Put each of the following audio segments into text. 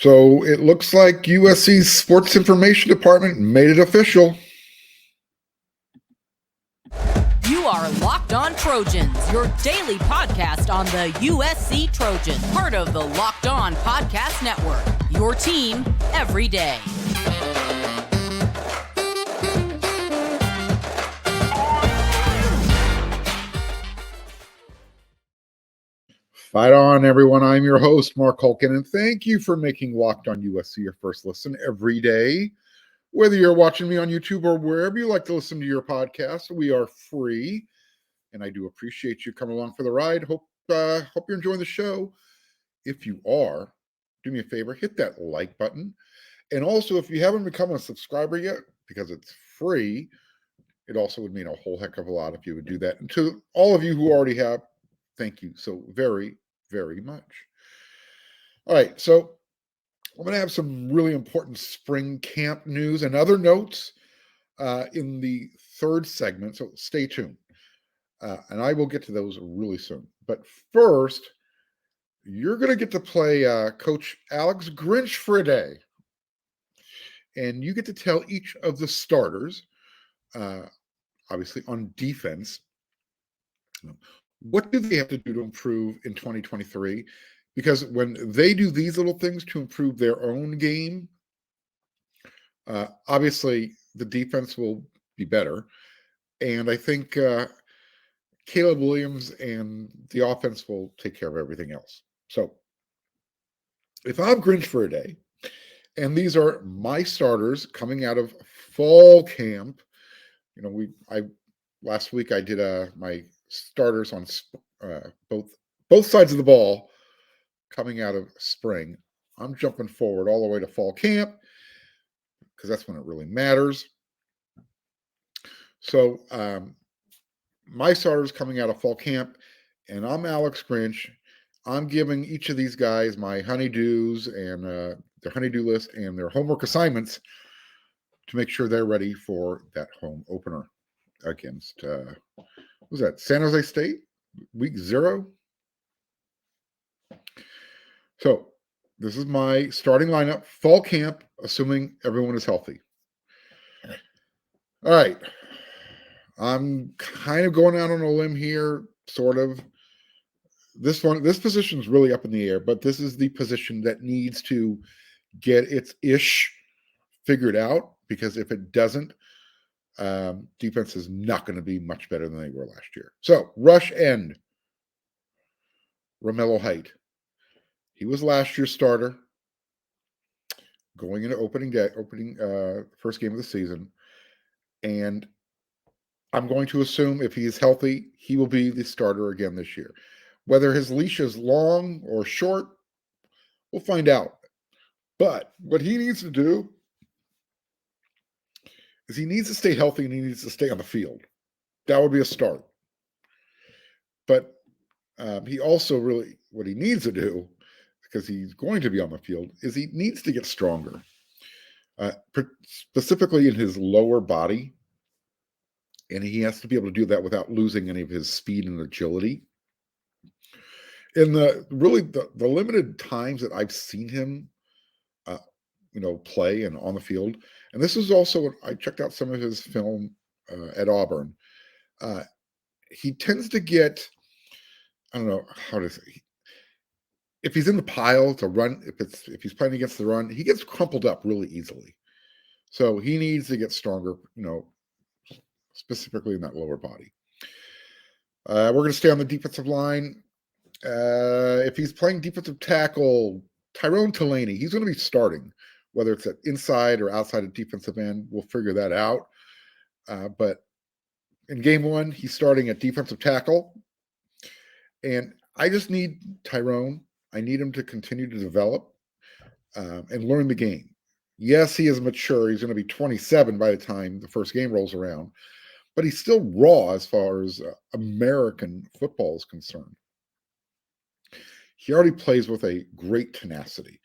So it looks like USC's sports information department made it official. You are Locked On Trojans, your daily podcast on the USC Trojans, part of the Locked On Podcast Network, your team every day. Fight on, everyone. I'm your host, Marc, and thank you for making Locked On USC your first listen every day. Whether you're watching me on YouTube or wherever you like to listen to your podcast, we are free, and I do appreciate you coming along for the ride. Hope you're enjoying the show. If you are, do me a favor, hit that like button. And also, if you haven't become a subscriber yet, because it's free, it also would mean a whole heck of a lot if you would do that. And to all of you who already have, thank you so very, very much. All right, so I'm going to have some really important spring camp news and other notes in the third segment, so stay tuned. And I will get to those really soon. But first, you're going to get to play Coach Alex Grinch for a day. And you get to tell each of the starters, obviously on defense, what do they have to do to improve in 2023? Because when they do these little things to improve their own game, obviously the defense will be better. And I think Caleb Williams and the offense will take care of everything else. So if I'm Grinch for a day, and these are my starters coming out of fall camp, last week I did my starters on both sides of the ball coming out of spring. I'm jumping forward all the way to fall camp because that's when it really matters. So my starters coming out of fall camp, and I'm Alex Grinch. I'm giving each of these guys my honeydews and their honeydew list and their homework assignments to make sure they're ready for that home opener against what was that, San Jose State, week 0. So this is my starting lineup, fall camp, assuming everyone is healthy. All right. I'm kind of going out on a limb here, sort of. This position is really up in the air, but this is the position that needs to get its ish figured out, because if it doesn't, defense is not going to be much better than they were last year. So rush end, Romello Height. He was last year's starter going into opening first game of the season. And I'm going to assume if he is healthy, he will be the starter again this year. Whether his leash is long or short, we'll find out. But what he needs to do is he needs to stay healthy and he needs to stay on the field. That would be a start. But he also really, what he needs to do, because he's going to be on the field, is he needs to get stronger, specifically in his lower body. And he has to be able to do that without losing any of his speed and agility. In the limited times that I've seen him, play and on the field, and this is also, I checked out some of his film at Auburn. He tends to get, I don't know how to say, if he's in the pile to run, if he's playing against the run, he gets crumpled up really easily. So he needs to get stronger, specifically in that lower body. We're going to stay on the defensive line. If he's playing defensive tackle, Tyrone Taleni, he's going to be starting, whether it's at inside or outside of defensive end. We'll figure that out. But in game 1, he's starting at defensive tackle. And I just need Tyrone. I need him to continue to develop and learn the game. Yes, he is mature. He's going to be 27 by the time the first game rolls around. But he's still raw as far as American football is concerned. He already plays with a great tenacity.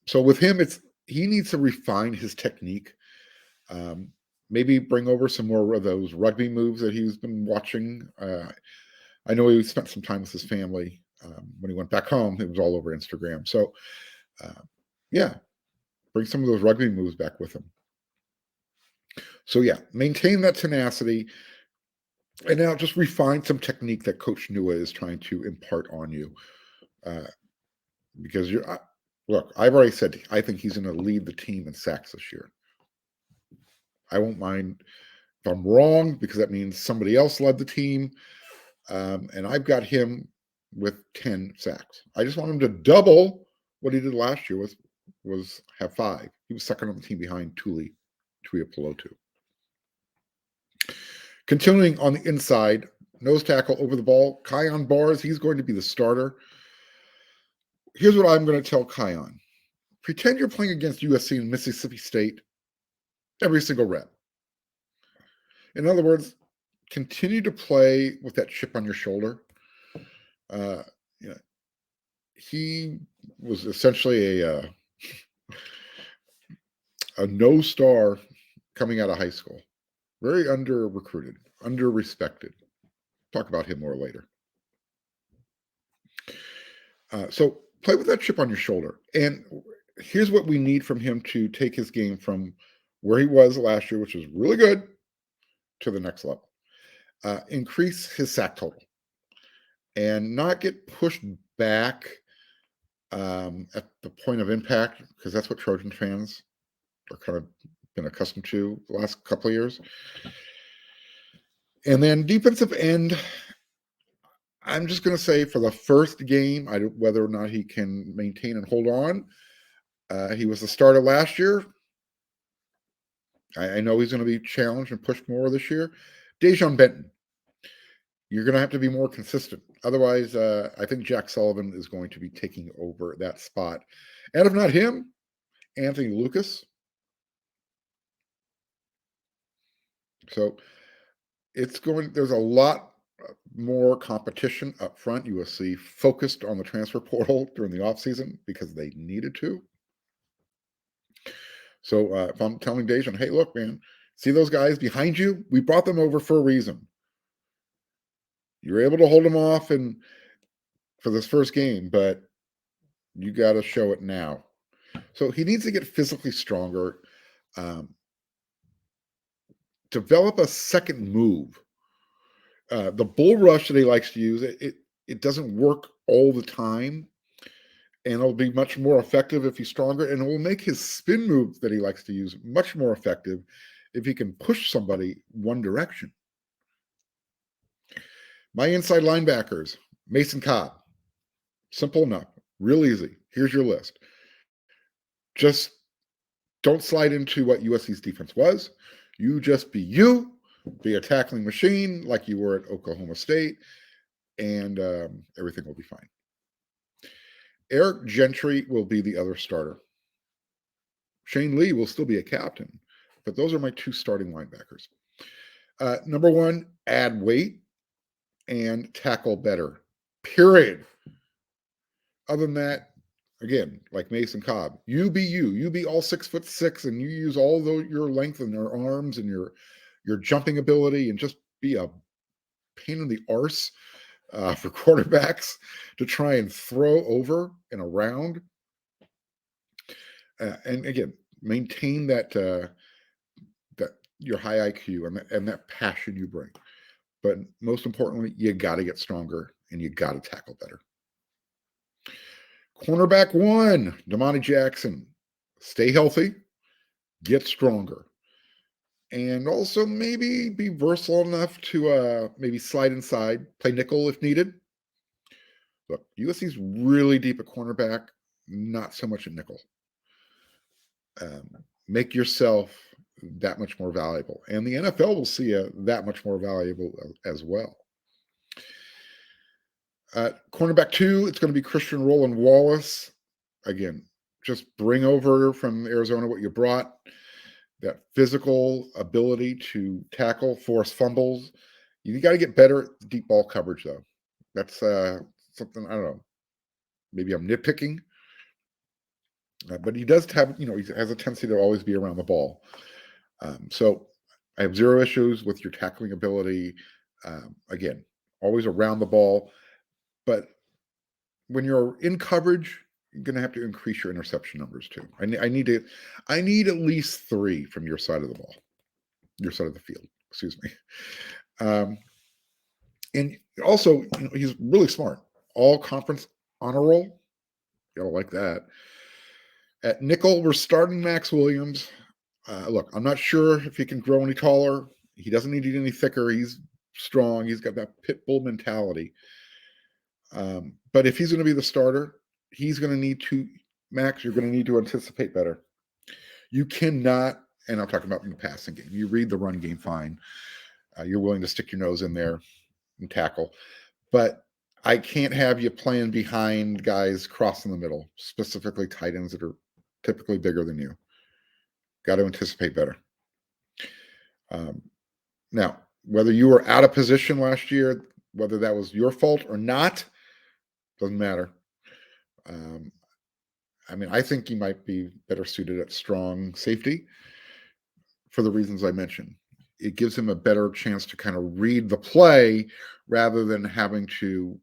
So with him, he needs to refine his technique. Maybe bring over some more of those rugby moves that he's been watching. I know he spent some time with his family when he went back home. It was all over Instagram. So Yeah, bring some of those rugby moves back with him. So yeah, maintain that tenacity, and now just refine some technique that Coach Nua is trying to impart on you. Because look, I've already said I think he's going to lead the team in sacks this year. I won't mind if I'm wrong, because that means somebody else led the team, and I've got him with 10 sacks. I just want him to double what he did last year. Was have 5. He was second on the team behind Tuia Pelotu. Continuing on the inside, nose tackle over the ball, Kyon Bars. He's going to be the starter. Here's what I'm going to tell Kyon. Pretend you're playing against USC and Mississippi State every single rep. In other words, continue to play with that chip on your shoulder. You know, he was essentially a no star coming out of high school. Very under recruited, under respected. Talk about him more later. So play with that chip on your shoulder. And here's what we need from him to take his game from where he was last year, which was really good, to the next level. Increase his sack total and not get pushed back at the point of impact, because that's what Trojan fans are kind of been accustomed to the last couple of years. And then defensive end, I'm just going to say for the first game, whether or not he can maintain and hold on. He was the starter last year. I know he's going to be challenged and pushed more this year. Dejon Benton, you're going to have to be more consistent. Otherwise, I think Jack Sullivan is going to be taking over that spot. And if not him, Anthony Lucas. So there's a lot more competition up front. USC focused on the transfer portal during the offseason because they needed to. So if I'm telling Dejon, hey, look, man, see those guys behind you? We brought them over for a reason. You're able to hold them off for this first game, but you got to show it now. So he needs to get physically stronger, develop a second move. The bull rush that he likes to use, it doesn't work all the time, and it'll be much more effective if he's stronger, and it will make his spin move that he likes to use much more effective if he can push somebody one direction. My inside linebackers, Mason Cobb. Simple enough, real easy. Here's your list. Just don't slide into what USC's defense was. You just be you, be a tackling machine like you were at Oklahoma State, and everything will be fine. Eric Gentry will be the other starter. Shane Lee will still be a captain, but those are my 2 starting linebackers. Number 1, add weight and tackle better, period. Other than that, again, like Mason Cobb, you be you. You be all 6'6", and you use all your length and your arms and your jumping ability, and just be a pain in the arse for quarterbacks to try and throw over and around. And again, maintain that your high IQ and that passion you bring. But most importantly, you got to get stronger and you got to tackle better. Cornerback 1, Damani Jackson. Stay healthy, get stronger. And also maybe be versatile enough to maybe slide inside, play nickel if needed. Look, USC's really deep at cornerback, not so much at nickel. Make yourself that much more valuable. And the NFL will see you that much more valuable as well. Cornerback 2, it's going to be Christian Roland Wallace. Again, just bring over from Arizona what you brought. That physical ability to tackle, force fumbles. You got to get better at deep ball coverage, though. That's something, I don't know. Maybe I'm nitpicking. But he does have, he has a tendency to always be around the ball. So I have 0 issues with your tackling ability. Again, always around the ball. But when you're in coverage, you're going to have to increase your interception numbers too. I need at least 3 from your side of the ball, your side of the field. Excuse me. And also, he's really smart. All conference honor roll. Gotta like that. At nickel, we're starting Max Williams. Look, I'm not sure if he can grow any taller. He doesn't need to get any thicker. He's strong. He's got that pit bull mentality. But if he's going to be the starter, he's going to need to, Max, you're going to need to anticipate better. You cannot, and I'm talking about in the passing game, you read the run game fine. You're willing to stick your nose in there and tackle. But I can't have you playing behind guys crossing the middle, specifically tight ends that are typically bigger than you. Got to anticipate better. Now, whether you were out of position last year, whether that was your fault or not, doesn't matter. I think you might be better suited at strong safety for the reasons I mentioned. It gives him a better chance to kind of read the play rather than having to,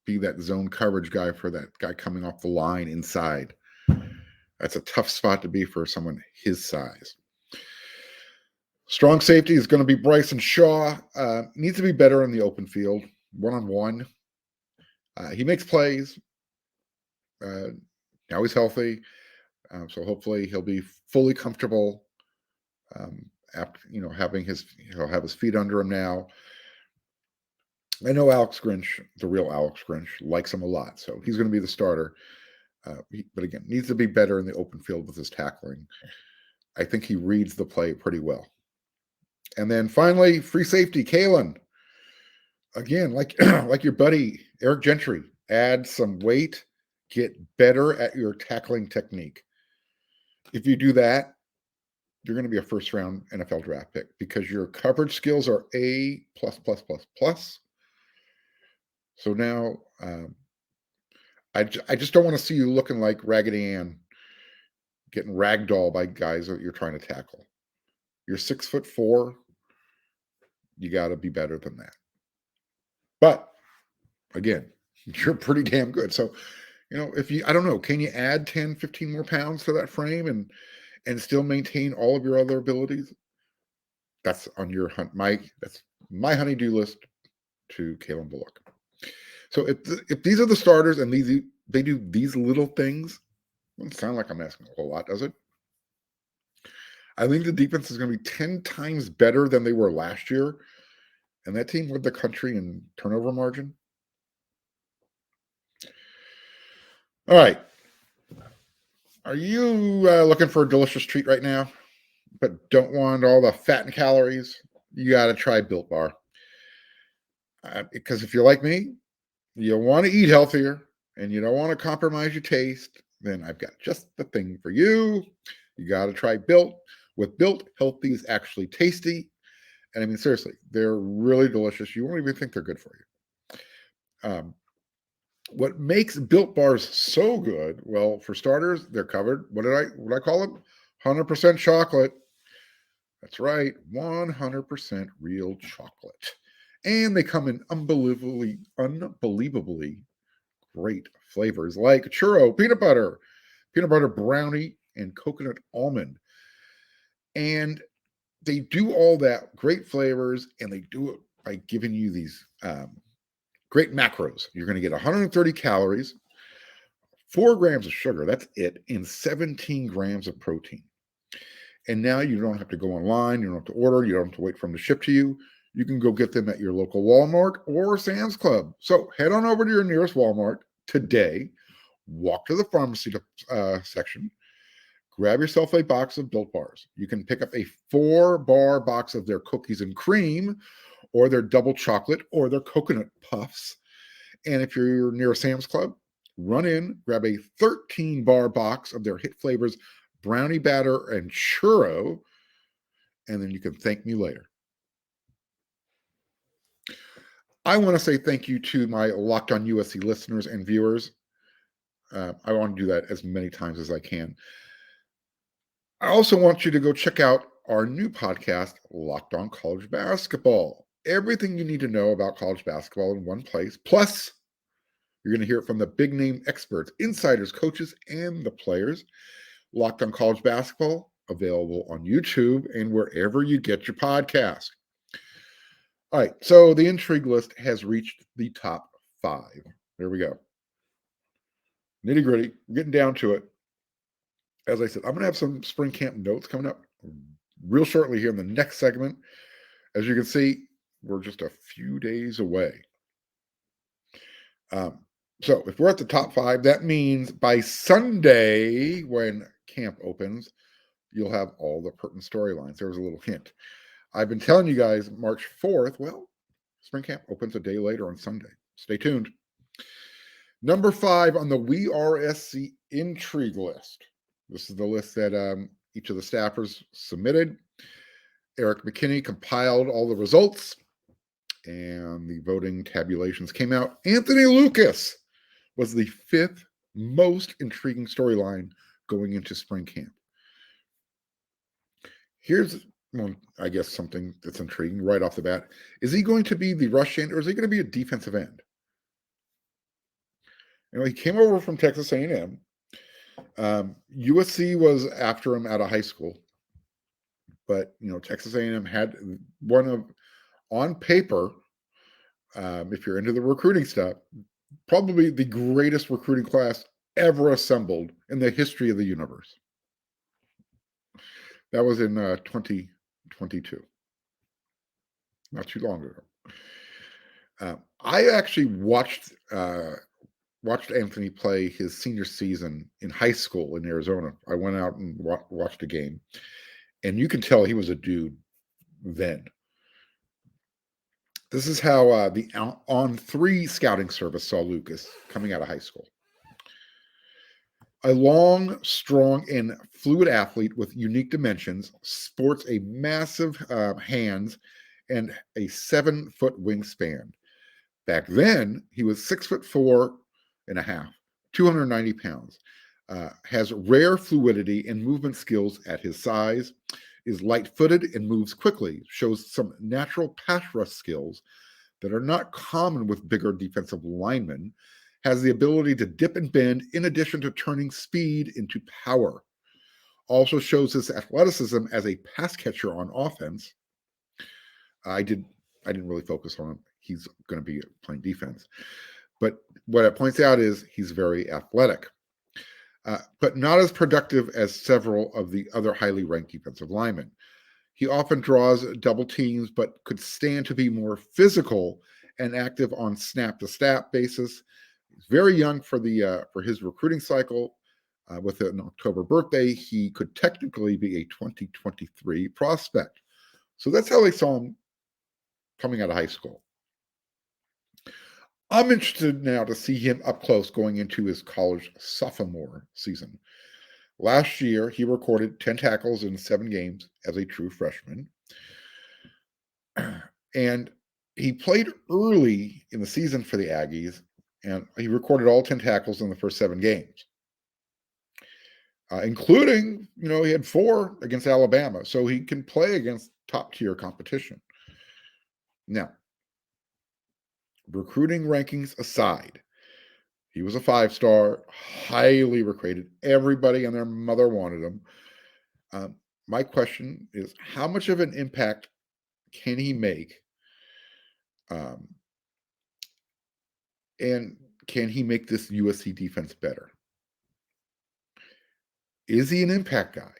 be that zone coverage guy for that guy coming off the line inside. That's a tough spot to be for someone his size. Strong safety is going to be Bryson Shaw. Needs to be better in the open field, one-on-one. He makes plays. Now he's healthy, so hopefully he'll be fully comfortable after he'll have his feet under him now. I know Alex Grinch, the real Alex Grinch, likes him a lot, so he's going to be the starter. But again, needs to be better in the open field with his tackling. I think he reads the play pretty well. And then finally, free safety, Kyon. Again, like your buddy Eric Gentry, add some weight, get better at your tackling technique. If you do that, you're going to be a first-round NFL draft pick because your coverage skills are A++++. So now, I just don't want to see you looking like Raggedy Ann, getting ragdolled by guys that you're trying to tackle. You're 6'4". You got to be better than that. But again, you're pretty damn good. So, I don't know, can you add 10, 15 more pounds to that frame and still maintain all of your other abilities? That's on your that's my honey-do list to Kalen Bullock. So if these are the starters and they do these little things, it doesn't sound like I'm asking a whole lot, does it? I think the defense is going to be 10 times better than they were last year. And that team led the country in turnover margin. All right. Are you looking for a delicious treat right now, but don't want all the fat and calories? You got to try Built Bar. Because if you're like me, you want to eat healthier and you don't want to compromise your taste, then I've got just the thing for you. You got to try Built. With Built, healthy is actually tasty. And seriously, they're really delicious. You won't even think they're good for you. What makes Built Bars so good? Well, for starters, they're covered. What I call them? 100% chocolate. That's right, 100% real chocolate. And they come in unbelievably great flavors like churro, peanut butter brownie, and coconut almond. And they do all that great flavors, and they do it by giving you these great macros. You're going to get 130 calories, 4 grams of sugar, that's it, and 17 grams of protein. And now you don't have to go online, you don't have to order, you don't have to wait for them to ship to you. You can go get them at your local Walmart or Sam's Club. So head on over to your nearest Walmart today, walk to the pharmacy section, grab yourself a box of Built Bars. You can pick up a 4-bar box of their cookies and cream, or their double chocolate, or their coconut puffs. And if you're near a Sam's Club, run in, grab a 13-bar box of their hit flavors, brownie batter and churro, and then you can thank me later. I want to say thank you to my Locked On USC listeners and viewers. I want to do that as many times as I can. I also want you to go check out our new podcast, Locked On College Basketball. Everything you need to know about college basketball in one place, plus You're going to hear it from the big name experts, insiders, coaches, and the players. Locked on College Basketball, available on YouTube and wherever you get your podcast. All right, so the Intrigue List has reached the top 5. There we go. Nitty gritty, getting down to it. As I said, I'm going to have some spring camp notes coming up real shortly here in the next segment. As you can see, we're just a few days away. So if we're at the top 5, that means by Sunday, when camp opens, you'll have all the pertinent storylines. There was a little hint. I've been telling you guys March 4th. Well, spring camp opens a day later on Sunday. Stay tuned. Number 5 on the WeRSC Intrigue List. This is the list that each of the staffers submitted. Eric McKinney compiled all the results, and the voting tabulations came out. Anthony Lucas was the 5th most intriguing storyline going into spring camp. Here's, I guess, something that's intriguing right off the bat. Is he going to be the rush end, or is he going to be a defensive end? He came over from Texas A&M. USC was after him out of high school. But, Texas A&M had one of, on paper, if you're into the recruiting stuff, probably the greatest recruiting class ever assembled in the history of the universe. That was in 2022. Not too long ago. I actually watched Anthony play his senior season in high school in Arizona. I went out and watched a game, and you can tell he was a dude then. This is how the On3 scouting service saw Lucas coming out of high school. A long, strong, and fluid athlete with unique dimensions, sports a massive hands and a 7-foot wingspan. Back then, he was 6'4.5", 290 pounds. Has rare fluidity and movement skills at his size. Is light-footed and moves quickly, shows some natural pass rush skills that are not common with bigger defensive linemen, has the ability to dip and bend in addition to turning speed into power. Also shows his athleticism as a pass catcher on offense. I didn't really focus on him. He's going to be playing defense. But what it points out is he's very athletic. But not as productive as several of the other highly ranked defensive linemen. He often draws double teams, but could stand to be more physical and active on snap-to-snap basis. He's very young for his recruiting cycle. With an October birthday, he could technically be a 2023 prospect. So that's how they saw him coming out of high school. I'm interested now to see him up close going into his college sophomore season. Last year, he recorded 10 tackles in 7 games as a true freshman. And he played early in the season for the Aggies, and he recorded all 10 tackles in the first 7 games, including, he had 4 against Alabama. So he can play against top-tier competition. Now, recruiting rankings aside, he was a 5-star, highly recruited. Everybody and their mother wanted him. My question is, how much of an impact can he make? And can he make this USC defense better? Is he an impact guy?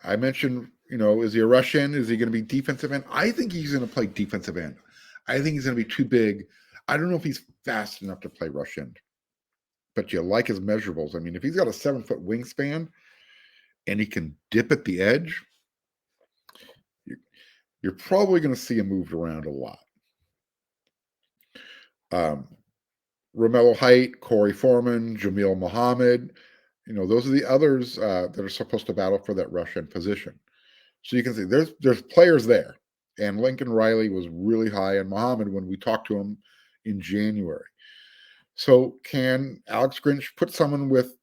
I mentioned, is he a rush end? Is he going to be defensive end? I think he's going to play defensive end. I think he's going to be too big. I don't know if he's fast enough to play rush end. But you like his measurables. I mean, if he's got a 7-foot wingspan and he can dip at the edge, you're probably going to see him moved around a lot. Romello Height, Corey Foreman, Jamil Muhammad, those are the others that are supposed to battle for that rush end position. So you can see there's players there. And Lincoln Riley was really high on Muhammad when we talked to him in January. So can Alex Grinch put someone with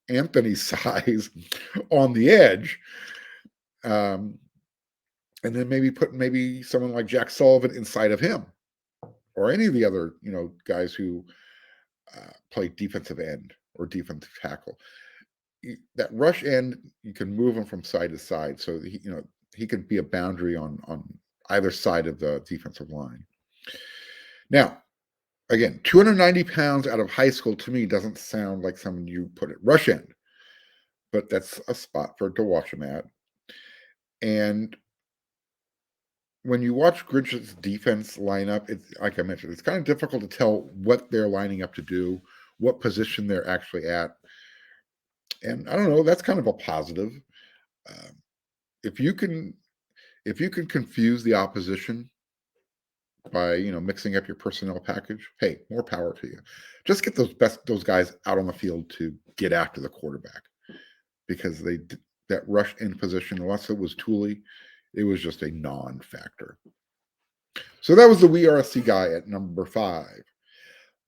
Anthony's size on the edge, and then maybe put someone like Jack Sullivan inside of him, or any of the other, guys who play defensive end or defensive tackle. That rush end, you can move him from side to side, so he could be a boundary on either side of the defensive line. Now, again, 290 pounds out of high school to me doesn't sound like someone you put at rush end, but that's a spot to watch him at. And when you watch Grinch's defense lineup, it's like I mentioned, it's kind of difficult to tell what they're lining up to do, what position they're actually at. And I don't know, that's kind of a positive. If you can confuse the opposition by mixing up your personnel package, hey, more power to you. Just get those guys out on the field to get after the quarterback, because that rush in position, unless it was Tooley, it was just a non-factor. So that was the WRSC guy at number 5.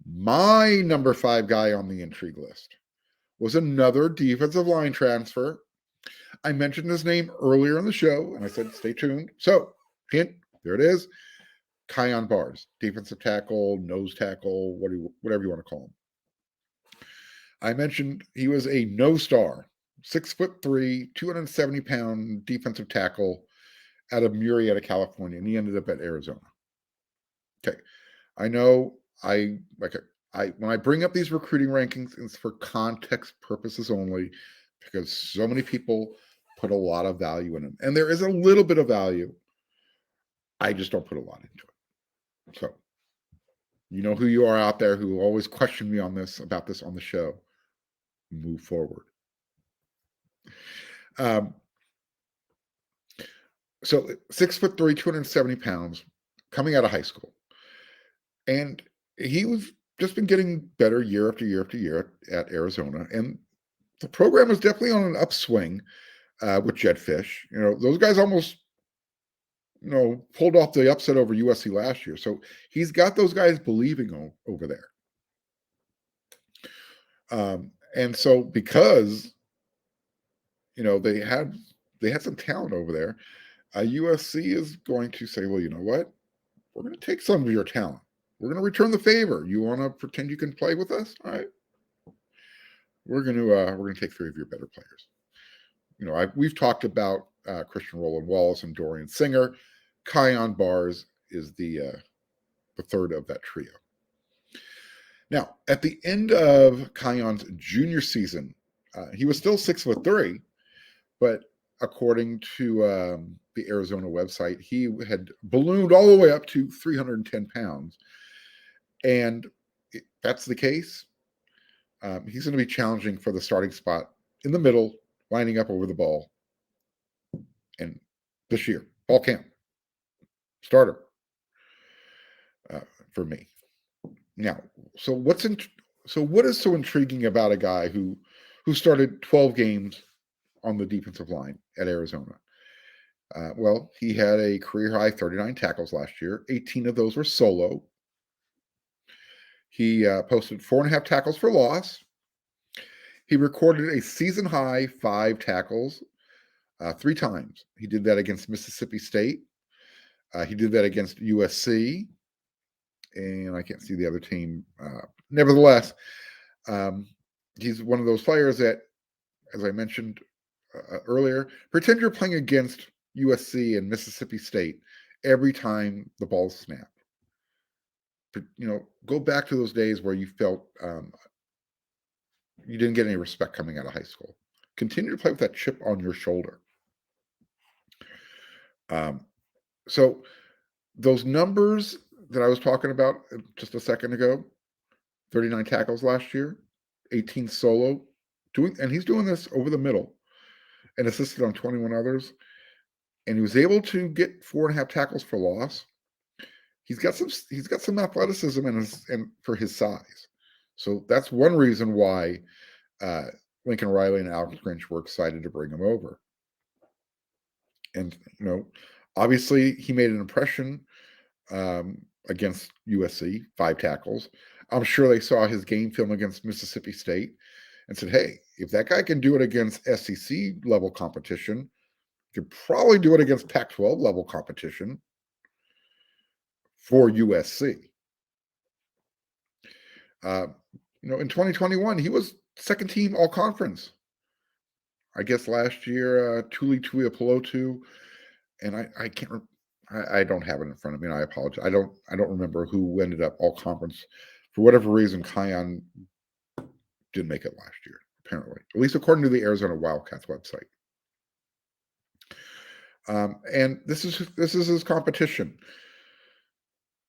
My number 5 guy on the intrigue list was another defensive line transfer. I mentioned his name earlier in the show, and I said, stay tuned. So, hint, there it is. Kyon Bars, defensive tackle, nose tackle, whatever you want to call him. I mentioned he was a no-star, 6'3", 270-pound defensive tackle out of Murrieta, California, and he ended up at Arizona. Okay, I know when I bring up these recruiting rankings, it's for context purposes only, because so many people put a lot of value in them, and there is a little bit of value. I just don't put a lot into it. So, you know who you are out there who always question me about this on the show. Move forward. So 6'3", 270 pounds, coming out of high school. And he was just been getting better year after year after year at Arizona. And the program is definitely on an upswing with Jed Fish. Those guys almost, pulled off the upset over USC last year. So he's got those guys believing over there. And so because, they had some talent over there, USC is going to say, well, you know what? We're going to take some of your talent. We're going to return the favor. You want to pretend you can play with us? All right. We're going to take 3 of your better players. We've talked about Christian Roland Wallace and Dorian Singer. Kyon Bars is the third of that trio. Now, at the end of Kyon's junior season, he was still 6'3", but according to the Arizona website, he had ballooned all the way up to 310 pounds. And if that's the case, he's going to be challenging for the starting spot in the middle, lining up over the ball. And this year, fall camp, starter for me. Now, so what is so intriguing about a guy who started 12 games on the defensive line at Arizona? Well, he had a career-high 39 tackles last year. 18 of those were solo. He posted 4.5 tackles for loss. He recorded a season-high 5 tackles 3 times. He did that against Mississippi State. He did that against USC. And I can't see the other team. Nevertheless, he's one of those players that, as I mentioned earlier, pretend you're playing against USC and Mississippi State every time the ball's snapped. But, go back to those days where you felt you didn't get any respect coming out of high school. Continue to play with that chip on your shoulder. So those numbers that I was talking about just a second ago, 39 tackles last year, 18 solo, and he's doing this over the middle and assisted on 21 others. And he was able to get 4.5 tackles for loss. He's got some athleticism and for his size. So that's one reason why Lincoln Riley and Alex Grinch were excited to bring him over. And, obviously he made an impression against USC, 5 tackles. I'm sure they saw his game film against Mississippi State and said, hey, if that guy can do it against SEC level competition, he could probably do it against Pac-12 level competition for USC. In 2021, he was second team all conference. I guess last year, Tuli Tuiapelotu, and I can't. I don't have it in front of me, and I apologize. I don't remember who ended up all conference. For whatever reason, Kyon didn't make it last year, apparently, at least according to the Arizona Wildcats website. And this is his competition,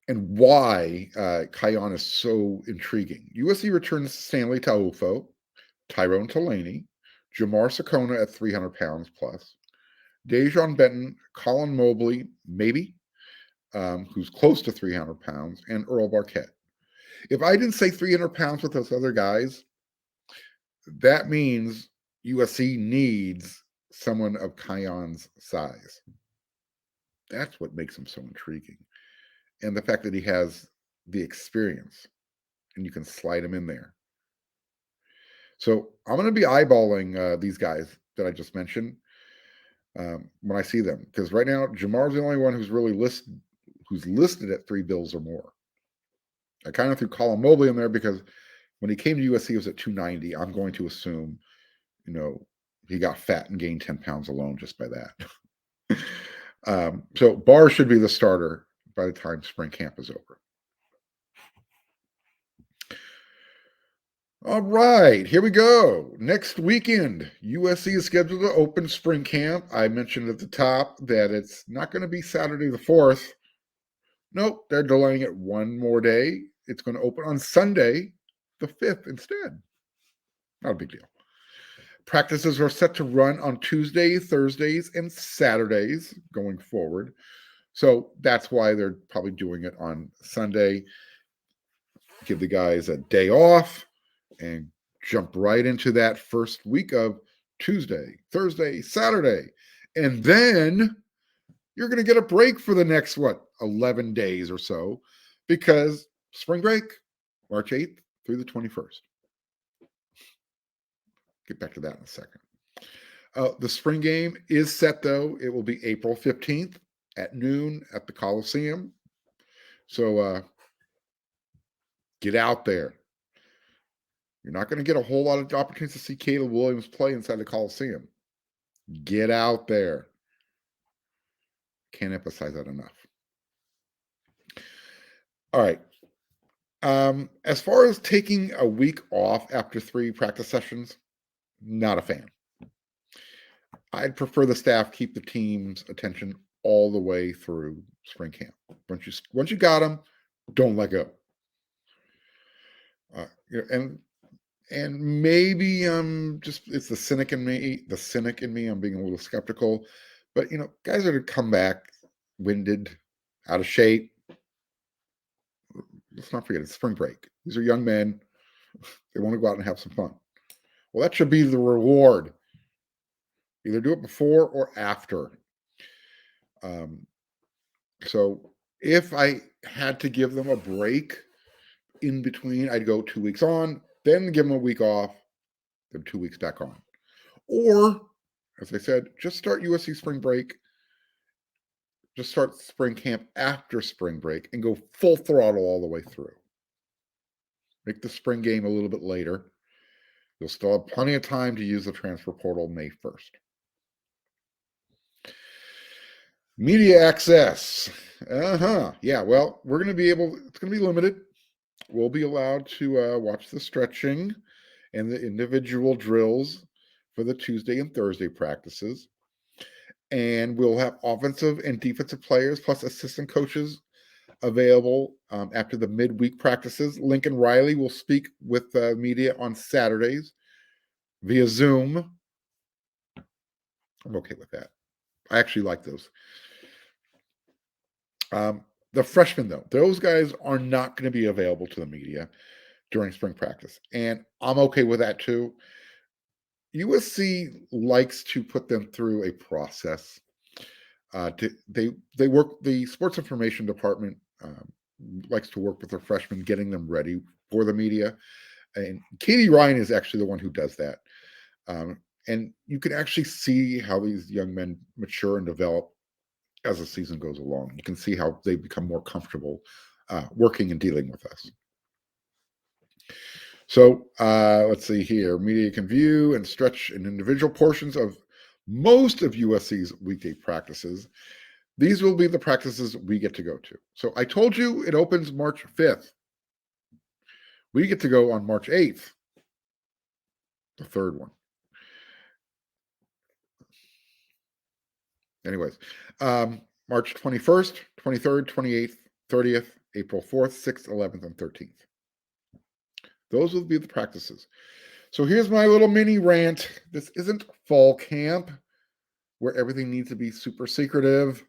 and why Kyon is so intriguing. USC returns Stanley Taufo, Tyrone Taleni, Jamar Sakona at 300 pounds plus, Dejon Benton, Colin Mobley, maybe, who's close to 300 pounds, and Earl Barquette. If I didn't say 300 pounds with those other guys, that means USC needs someone of Kyon's size. That's what makes him so intriguing. And the fact that he has the experience and you can slide him in there. So I'm going to be eyeballing these guys that I just mentioned when I see them. Because right now, Jamar's the only one who's really listed at $3 or more. I kind of threw Colin Mobley in there because when he came to USC, he was at 290. I'm going to assume, he got fat and gained 10 pounds alone just by that. So Barr should be the starter by the time spring camp is over. All right, here we go. Next weekend, USC is scheduled to open spring camp. I mentioned at the top that it's not going to be Saturday the 4th. Nope, they're delaying it one more day. It's going to open on Sunday the 5th instead. Not a big deal. Practices are set to run on Tuesday, Thursdays, and Saturdays going forward. So that's why they're probably doing it on Sunday. Give the guys a day off and jump right into that first week of Tuesday, Thursday, Saturday. And then you're going to get a break for the next, 11 days or so, because spring break, March 8th through the 21st. Get back to that in a second. The spring game is set, though. It will be April 15th at noon at the Coliseum. So get out there. You're not going to get a whole lot of opportunities to see Caleb Williams play inside the Coliseum. Get out there. Can't emphasize that enough. All right. As far as taking a week off after 3 practice sessions, not a fan. I'd prefer the staff keep the team's attention all the way through spring camp. Once you got them, don't let go. And maybe it's the cynic in me. I'm being a little skeptical, but guys are to come back winded, out of shape. Let's not forget it's spring break. These are young men. They want to go out and have some fun. Well, that should be the reward. Either do it before or after. So if I had to give them a break in between, I'd go 2 weeks on, then give them a week off, then 2 weeks back on. Or, as I said, just start USC spring break. Just start spring camp after spring break and go full throttle all the way through. Make the spring game a little bit later. You'll still have plenty of time to use the transfer portal May 1st. Media access. Yeah, well, it's going to be limited. We'll be allowed to watch the stretching and the individual drills for the Tuesday and Thursday practices. And we'll have offensive and defensive players plus assistant coaches available after the midweek practices. Lincoln Riley will speak with media on Saturdays via Zoom. I'm okay with that. I actually like those. The freshmen, though, those guys are not going to be available to the media during spring practice. And I'm okay with that, too. USC likes to put them through a process. They work, the sports information department likes to work with their freshmen, getting them ready for the media. And Katie Ryan is actually the one who does that. And you can actually see how these young men mature and develop as the season goes along. You can see how they become more comfortable working and dealing with us. So let's see here. Media can view and stretch in individual portions of most of USC's weekday practices. These will be the practices we get to go to. So I told you it opens March 5th. We get to go on March 8th, the third one. Anyways, March 21st, 23rd, 28th, 30th, April 4th, 6th, 11th, and 13th. Those will be the practices. So here's my little mini rant. This isn't fall camp where everything needs to be super secretive.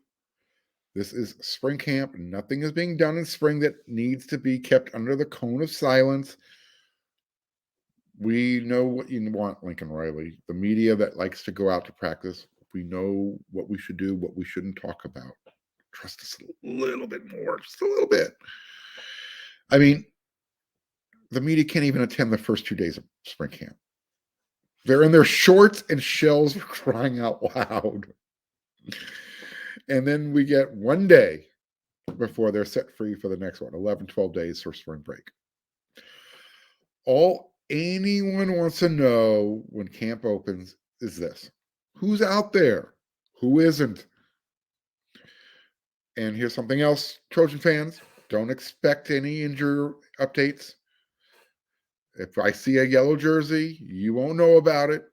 This is spring camp. Nothing is being done in spring that needs to be kept under the cone of silence. We know what you want, Lincoln Riley. The media that likes to go out to practice, we know what we should do, what we shouldn't talk about. Trust us a little bit more, just a little bit. I mean, the media can't even attend the first 2 days of spring camp. They're in their shorts and shells crying out loud. And then we get 1 day before they're set free for the next one, 11, 12 days for spring break. All anyone wants to know when camp opens is this. Who's out there? Who isn't? And here's something else, Trojan fans. Don't expect any injury updates. If I see a yellow jersey, you won't know about it.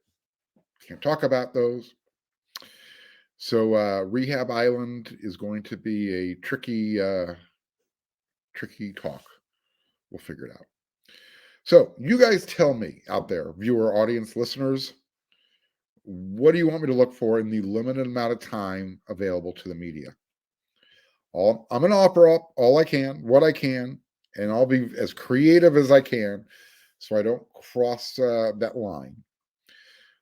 Can't talk about those. So Rehab Island is going to be a tricky talk. We'll figure it out. So you guys tell me out there, viewer, audience, listeners, what do you want me to look for in the limited amount of time available to the media? I'm going to offer up all I can, what I can, and I'll be as creative as I can so I don't cross that line.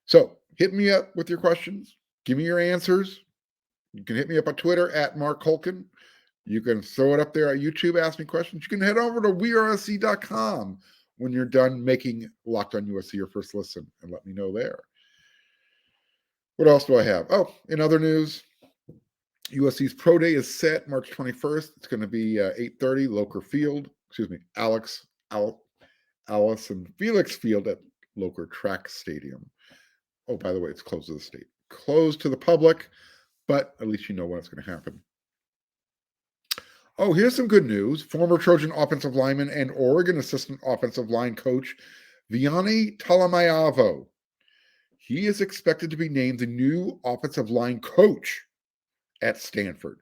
So hit me up with your questions. Give me your answers. You can hit me up on Twitter at Marc Holkin. You can throw it up there at YouTube, ask me questions. You can head over to wearesc.com when you're done making Locked on USC your first listen and let me know there. What else do I have? Oh, in other news, USC's Pro Day is set March 21st. It's going to be 8:30, Allison Felix Field at Locher Track Stadium. Oh, by the way, it's closed to the state. Closed to the public, but at least you know when it's going to happen. Oh, here's some good news. Former Trojan offensive lineman and Oregon assistant offensive line coach Vianney Talamayavo. He is expected to be named the new offensive line coach at Stanford.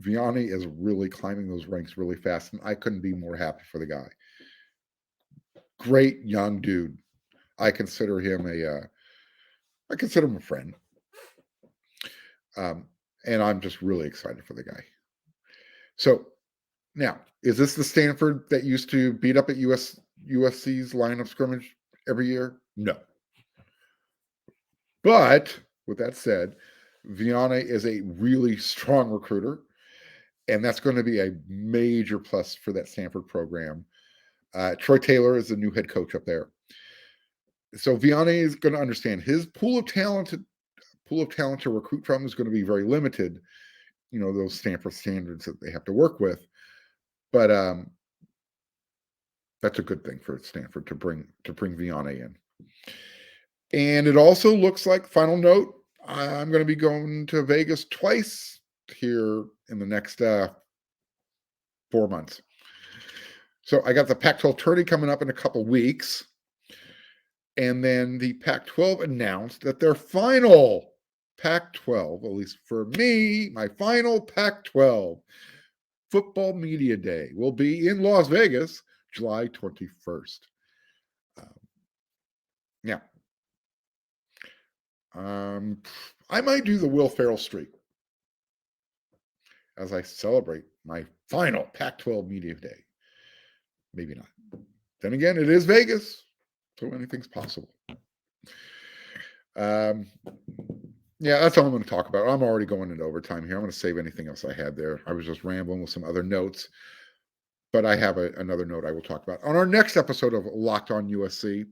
Vianney is really climbing those ranks really fast, and I couldn't be more happy for the guy. Great young dude. I consider him a friend. And I'm just really excited for the guy. So now, is this the Stanford that used to beat up at USC's line of scrimmage every year? No. But with that said, Vianney is a really strong recruiter, and that's going to be a major plus for that Stanford program. Troy Taylor is the new head coach up there. So Vianney is going to understand his pool of talent to recruit from is going to be very limited. You know, those Stanford standards that they have to work with. But that's a good thing for Stanford to bring Vianney in. And it also looks like, final note, I'm going to be going to Vegas twice here in the next 4 months. So I got the Pac-12 tourney coming up in a couple weeks. And then the Pac-12 announced that their final Pac-12, at least for me, my final Pac-12 football media day will be in Las Vegas, July 21st. I might do the Will Ferrell streak as I celebrate my final Pac-12 media day. Maybe not. Then again, it is Vegas, so anything's possible. Yeah, that's all I'm going to talk about. I'm already going into overtime here. I'm going to save anything else I had there. I was just rambling with some other notes, but I have another note I will talk about. On our next episode of Locked on USC,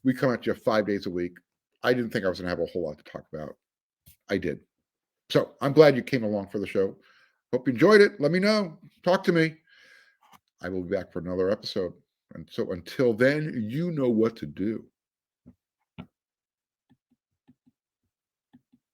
we come at you 5 days a week. I didn't think I was going to have a whole lot to talk about. I did. So I'm glad you came along for the show. Hope you enjoyed it. Let me know. Talk to me. I will be back for another episode. And so until then, you know what to do.